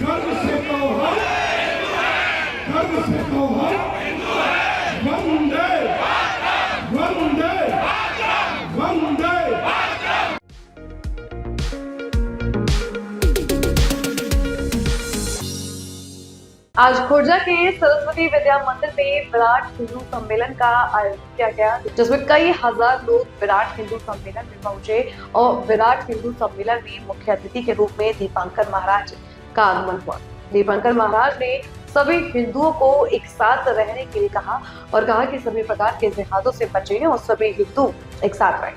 गर्व से कहो हम, गर्व से कहो हम, वंदे वंदे वंदे। आज खुर्जा के सरस्वती विद्या मंदिर में विराट हिंदू सम्मेलन का आयोजन किया गया, जिसमें कई हजार लोग विराट हिंदू सम्मेलन में पहुंचे और विराट हिंदू सम्मेलन में मुख्य अतिथि के रूप में दीपांकर महाराज का आगमन हुआ। दीपांकर महाराज ने सभी हिंदुओं को एक साथ रहने के लिए कहा और कहा कि सभी प्रकार के जिहादों से बचें और सभी हिंदू एक साथ रहें,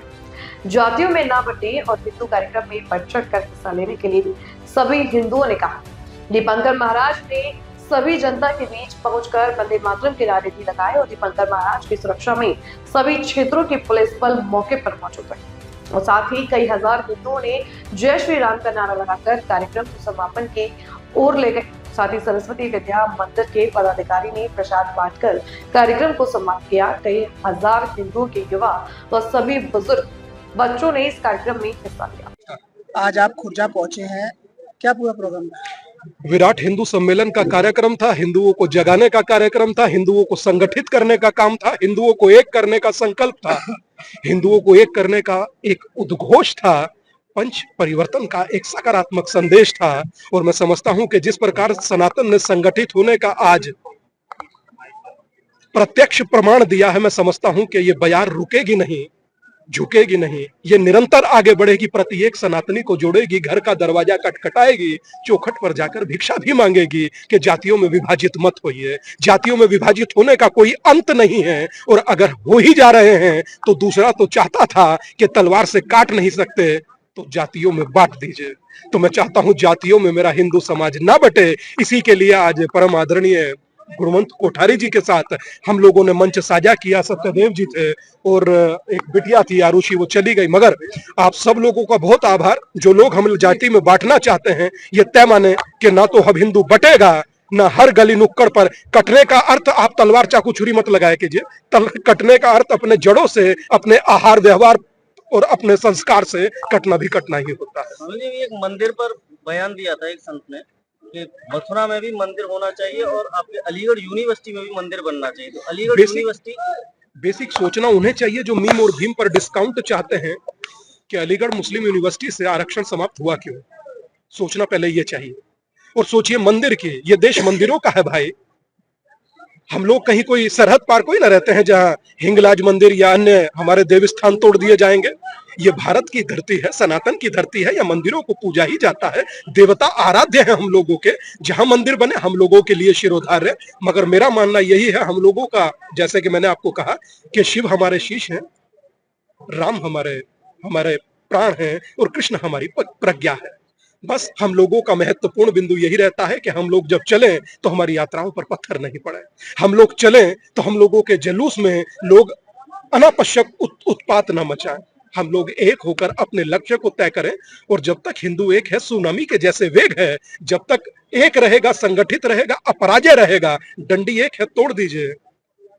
जातियों में ना बंटे और हिंदू कार्यक्रम में बढ़ चढ़ कर हिस्सा लेने के लिए सभी हिंदुओं ने कहा। दीपांकर महाराज ने सभी जनता के बीच पहुंचकर वंदे मातरम के नारे भी लगाए और दीपांकर महाराज की सुरक्षा में सभी क्षेत्रों के पुलिस बल मौके पर मौजूद रहे और साथ ही कई हजार हिंदुओं ने जय श्री राम का नारा लगाकर कार्यक्रम को समापन की ओर ले गए। साथ ही सरस्वती विद्या मंदिर के पदाधिकारी ने प्रसाद बांटकर कार्यक्रम को समाप्त किया। कई हजार हिंदुओं के युवा व सभी बुजुर्ग बच्चों ने इस कार्यक्रम में हिस्सा लिया। आज आप खुर्जा पहुंचे हैं, क्या पूरा प्रोग्राम था? विराट हिंदू सम्मेलन का कार्यक्रम था, हिंदुओं को जगाने का कार्यक्रम था, हिंदुओं को संगठित करने का काम था, हिंदुओं को एक करने का संकल्प था, हिंदुओं को एक करने का एक उद्घोष था, पंच परिवर्तन का एक सकारात्मक संदेश था। और मैं समझता हूं कि जिस प्रकार सनातन ने संगठित होने का आज प्रत्यक्ष प्रमाण दिया है, मैं समझता हूं कि ये बयार रुकेगी नहीं, झुकेगी नहीं, ये निरंतर आगे बढ़ेगी, प्रत्येक सनातनी को जोड़ेगी, घर का दरवाजा खटखटाएगी, चौखट पर जाकर भिक्षा भी मांगेगी कि जातियों में विभाजित मत होइए। जातियों में विभाजित होने का कोई अंत नहीं है और अगर हो ही जा रहे हैं तो दूसरा तो चाहता था कि तलवार से काट नहीं सकते तो जातियों में बांट दीजिए। तो मैं चाहता हूं जातियों में मेरा हिंदू समाज ना बटे। इसी के लिए आज परम आदरणीय गुणवंत कोठारी जी के साथ हम लोगों ने मंच साझा किया। सत्यदेव जी थे और एक बिटिया थी आरुषि, वो चली गई, मगर आप सब लोगों का बहुत आभार। जो लोग हम जाति में बांटना चाहते हैं ये तय माने कि ना तो अब हिंदू बटेगा ना हर गली नुक्कड़ पर। कटने का अर्थ आप तलवार चाकू छुरी मत लगाया कीजिए। कटने का अर्थ अपने जड़ों से, अपने आहार व्यवहार और अपने संस्कार से कटना भी कटना ही होता है। एक मंदिर पर बयान दिया था एक संत ने कि मथुरा में भी मंदिर होना चाहिए और आपके अलीगढ़ यूनिवर्सिटी में भी मंदिर बनना चाहिए। तो अलीगढ़ यूनिवर्सिटी बेसिक सोचना उन्हें चाहिए जो मीम और भीम पर डिस्काउंट चाहते हैं कि अलीगढ़ मुस्लिम यूनिवर्सिटी से आरक्षण समाप्त हुआ क्यों। सोचना पहले ये चाहिए और सोचिए मंदिर की, ये देश मंदिरों का है भाई। हम लोग कहीं कोई सरहद पार कोई ना रहते हैं जहां हिंगलाज मंदिर या अन्य हमारे देव स्थान तोड़ दिए जाएंगे। ये भारत की धरती है, सनातन की धरती है, या मंदिरों को पूजा ही जाता है। देवता आराध्य है हम लोगों के, जहां मंदिर बने हम लोगों के लिए शिरोधार्य। मगर मेरा मानना यही है, हम लोगों का, जैसे कि मैंने आपको कहा कि शिव हमारे शीश हैं, राम हमारे प्राण हैं और कृष्ण हमारी प्रज्ञा है। बस हम लोगों का महत्वपूर्ण बिंदु यही रहता है कि हम लोग जब चलें तो हमारी यात्राओं पर पत्थर नहीं पड़े। हम लोग चलें तो हम लोगों के जुलूस में लोग अनावश्यक उत्पात न मचाएं। हम लोग एक होकर अपने लक्ष्य को तय करें और जब तक हिंदू एक है, सुनामी के जैसे वेग है, जब तक एक रहेगा, संगठित रहेगा, अपराजय रहेगा। डंडी एक है, तोड़ दीजिए।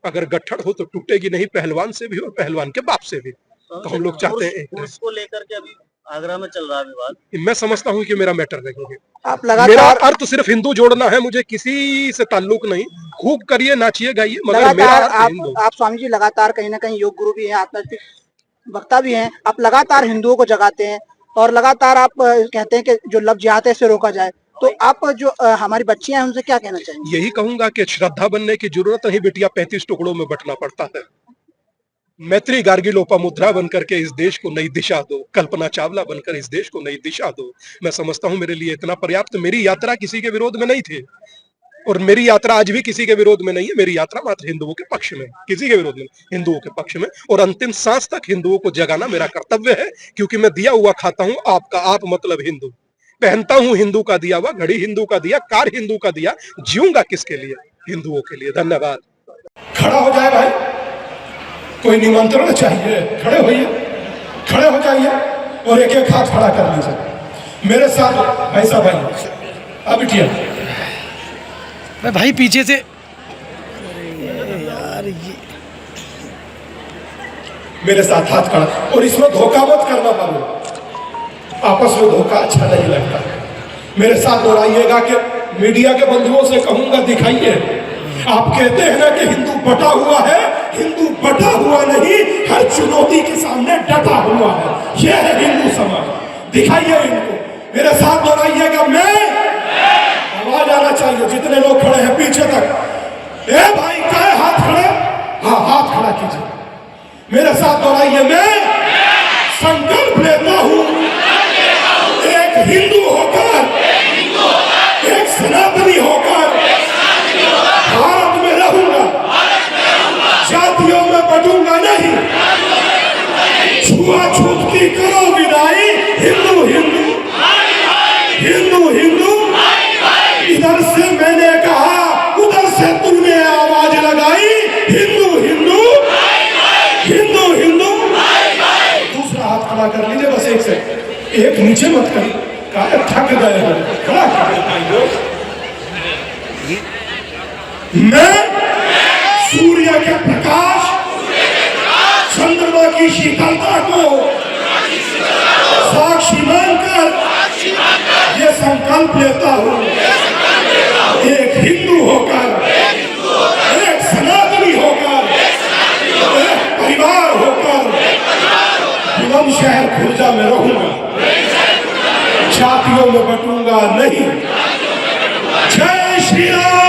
अगर गट्ठड़ हो तो टूटेगी नहीं, पहलवान से भी और पहलवान के बाप से भी। तो हम लोग चाहते हैं उसको लेकर के अभी आगरा में चल रहा है विवाद। मैं समझता हूं कि मेरा मैटर नहीं है। आप लगातार, मेरा अर्थ सिर्फ हिंदू जोड़ना है, मुझे किसी से ताल्लुक नहीं। खूब करिए, नाचिए, गाइए, मगर मेरा अर्थ आप स्वामी जी लगातार कहीं ना कहीं योग गुरु भी हैं, आध्यात्मिक वक्ता भी हैं। आप लगातार हिंदुओं को जगाते हैं और लगातार आप कहते हैं कि जो लव जिहाद है से रोका जाए। तो आप जो हमारी बच्चियां हैं उनसे क्या कहना चाहिए? यही कहूंगा कि श्रद्धा बनने की जरूरत नहीं बिटिया, 35 टुकड़ों में बंटना पड़ता है। मैत्री गार्गी लोपामुद्रा बनकर के इस देश को नई दिशा दो, कल्पना चावला बनकर इस देश को नई दिशा दो। मैं समझता हूं मेरे लिए इतना पर्याप्त। मेरी यात्रा किसी के विरोध में नहीं थी और मेरी यात्रा आज भी किसी के विरोध में नहीं है। मेरी यात्रा मात्र हिंदुओं के पक्ष में, किसी के विरोध में, हिंदुओं के पक्ष में। और अंतिम सांस तक हिंदुओं को जगाना मेरा कर्तव्य है, क्योंकि मैं दिया हुआ खाता हूं। आपका आप मतलब हिंदू, पहनता हूं हिंदू का दिया हुआ, घड़ी हिंदू का दिया, कार हिंदू का दिया। जीऊंगा किसके लिए? हिंदुओं के लिए। धन्यवाद। खड़ा हो जाए भाई, कोई निमंत्रण चाहिए? खड़े होइए, खड़े हो जाइए और एक एक हाथ खड़ा कर लीजिए मेरे साथ। ऐसा भाई, अब बिटिया भाई पीछे से। यार ये मेरे साथ हाथ खड़ा, और इसमें धोखा मत करना बाबू। आपस में धोखा अच्छा नहीं लगता। मेरे साथ दोहराइएगा कि मीडिया के बंधुओं से कहूंगा दिखाइए। आप कहते हैं ना कि हिंदू बटा हुआ है, हिंदू बटा हुआ नहीं, हर चुनौती के सामने डटा हुआ है। यह है हिंदू समाज। दिखाइए इनको, मेरे साथ दोहराइएगा। मैं, आवाज आना चाहिए जितने लोग खड़े हैं पीछे तक। ए भाई क्या हाथ खड़े? हाँ हाथ खड़ा कीजिए। मेरे साथ दोहराइए। मैं संकल्प लेता हूं एक हिंदू होकर, एक सनातनी होकर भारत में रहूंगा, जातियों में बटूंगा नहीं, छुआछूत की करो विदाई, हिंदू हिंदू हिंदू हिंदू। इधर से मैंने कहा, उधर से तूने आवाज लगाई, हिंदू हिंदू हिंदू हिंदू। दूसरा हाथ खड़ा कर लीजिए बस एक से, एक नीचे मत करिए, क्या थक गए हो, खड़ा कर लीजिए। मैं सूर्य के प्रकाश, चंद्रमा की शीतलता को साक्षी मानकर ये संकल्प लेता हूं, एक हिंदू होकर, एक सनातनी होकर, एक परिवार होकर बुलंदशहर खुर्जा में रहूंगा, जातियों में बटूंगा नहीं। जय श्री राम।